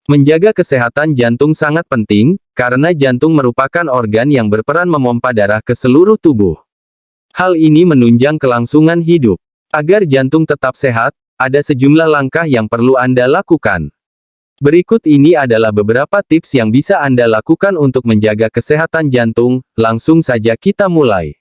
Menjaga kesehatan jantung sangat penting, karena jantung merupakan organ yang berperan memompa darah ke seluruh tubuh. Hal ini menunjang kelangsungan hidup. Agar jantung tetap sehat, ada sejumlah langkah yang perlu Anda lakukan. Berikut ini adalah beberapa tips yang bisa Anda lakukan untuk menjaga kesehatan jantung. Langsung saja kita mulai.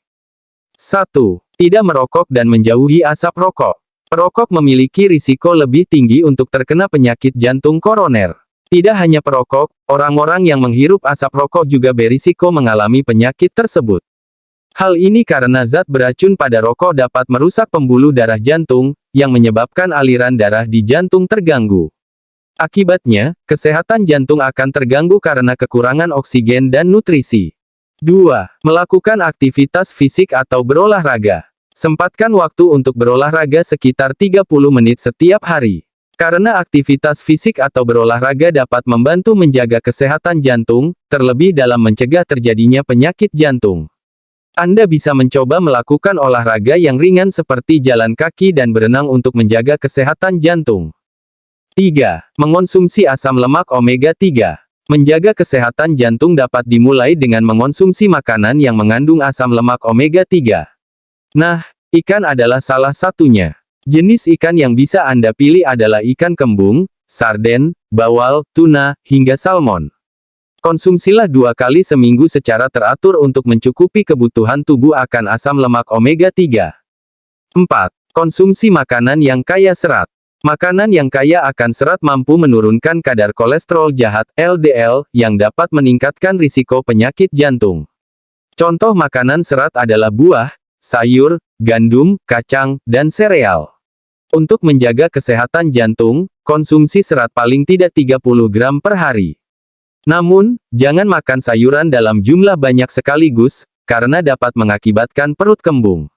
1. Tidak merokok dan menjauhi asap rokok. Perokok memiliki risiko lebih tinggi untuk terkena penyakit jantung koroner. Tidak hanya perokok, orang-orang yang menghirup asap rokok juga berisiko mengalami penyakit tersebut. Hal ini karena zat beracun pada rokok dapat merusak pembuluh darah jantung, yang menyebabkan aliran darah di jantung terganggu. Akibatnya, kesehatan jantung akan terganggu karena kekurangan oksigen dan nutrisi. 2. Melakukan aktivitas fisik atau berolahraga. Sempatkan waktu untuk berolahraga sekitar 30 menit setiap hari. Karena aktivitas fisik atau berolahraga dapat membantu menjaga kesehatan jantung, terlebih dalam mencegah terjadinya penyakit jantung. Anda bisa mencoba melakukan olahraga yang ringan seperti jalan kaki dan berenang untuk menjaga kesehatan jantung. 3. Mengonsumsi asam lemak omega 3. Menjaga kesehatan jantung dapat dimulai dengan mengonsumsi makanan yang mengandung asam lemak omega 3. Nah, ikan adalah salah satunya. Jenis ikan yang bisa Anda pilih adalah ikan kembung, sarden, bawal, tuna, hingga salmon. Konsumsilah 2 kali seminggu secara teratur untuk mencukupi kebutuhan tubuh akan asam lemak omega 3. 4. Konsumsi makanan yang kaya serat. Makanan yang kaya akan serat mampu menurunkan kadar kolesterol jahat, LDL, yang dapat meningkatkan risiko penyakit jantung. Contoh makanan serat adalah buah, sayur, gandum, kacang, dan sereal. Untuk menjaga kesehatan jantung, konsumsi serat paling tidak 30 gram per hari. Namun, jangan makan sayuran dalam jumlah banyak sekaligus, karena dapat mengakibatkan perut kembung.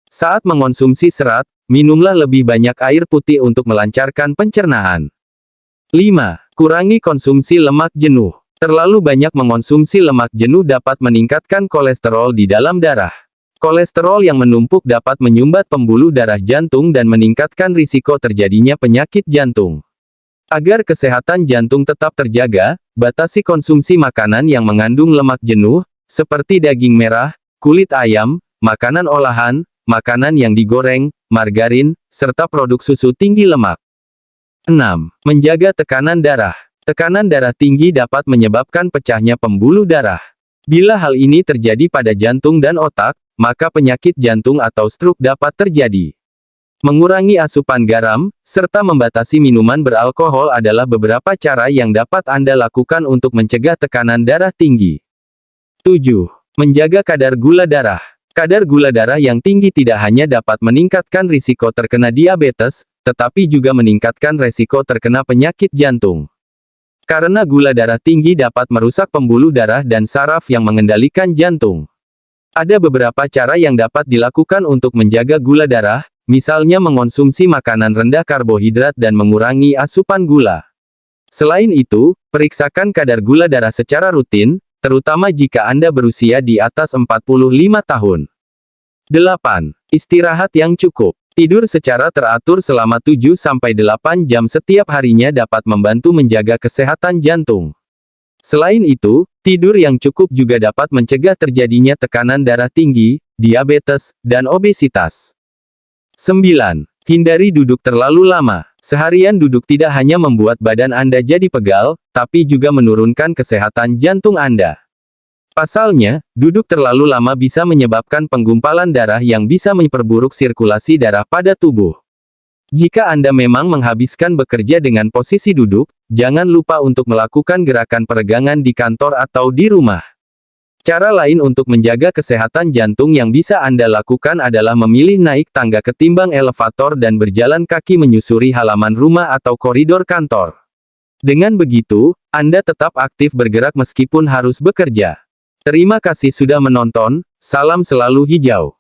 Saat mengonsumsi serat, minumlah lebih banyak air putih untuk melancarkan pencernaan. 5. Kurangi konsumsi lemak jenuh. Terlalu banyak mengonsumsi lemak jenuh dapat meningkatkan kolesterol di dalam darah. Kolesterol yang menumpuk dapat menyumbat pembuluh darah jantung dan meningkatkan risiko terjadinya penyakit jantung. Agar kesehatan jantung tetap terjaga, batasi konsumsi makanan yang mengandung lemak jenuh, seperti daging merah, kulit ayam, makanan olahan, makanan yang digoreng, margarin, serta produk susu tinggi lemak. 6. Menjaga tekanan darah. Tekanan darah tinggi dapat menyebabkan pecahnya pembuluh darah. Bila hal ini terjadi pada jantung dan otak, maka penyakit jantung atau stroke dapat terjadi. Mengurangi asupan garam, serta membatasi minuman beralkohol adalah beberapa cara yang dapat Anda lakukan untuk mencegah tekanan darah tinggi. 7. Menjaga kadar gula darah. Kadar gula darah yang tinggi tidak hanya dapat meningkatkan risiko terkena diabetes, tetapi juga meningkatkan risiko terkena penyakit jantung. Karena gula darah tinggi dapat merusak pembuluh darah dan saraf yang mengendalikan jantung. Ada beberapa cara yang dapat dilakukan untuk menjaga gula darah, misalnya mengonsumsi makanan rendah karbohidrat dan mengurangi asupan gula. Selain itu, periksakan kadar gula darah secara rutin, terutama jika Anda berusia di atas 45 tahun. 8. Istirahat yang cukup. Tidur secara teratur selama 7-8 jam setiap harinya dapat membantu menjaga kesehatan jantung. Selain itu, tidur yang cukup juga dapat mencegah terjadinya tekanan darah tinggi, diabetes, dan obesitas. 9. Hindari duduk terlalu lama. Seharian duduk tidak hanya membuat badan Anda jadi pegal, tapi juga menurunkan kesehatan jantung Anda. Pasalnya, duduk terlalu lama bisa menyebabkan penggumpalan darah yang bisa memperburuk sirkulasi darah pada tubuh. Jika Anda memang menghabiskan bekerja dengan posisi duduk, jangan lupa untuk melakukan gerakan peregangan di kantor atau di rumah. Cara lain untuk menjaga kesehatan jantung yang bisa Anda lakukan adalah memilih naik tangga ketimbang elevator dan berjalan kaki menyusuri halaman rumah atau koridor kantor. Dengan begitu, Anda tetap aktif bergerak meskipun harus bekerja. Terima kasih sudah menonton, salam selalu hijau.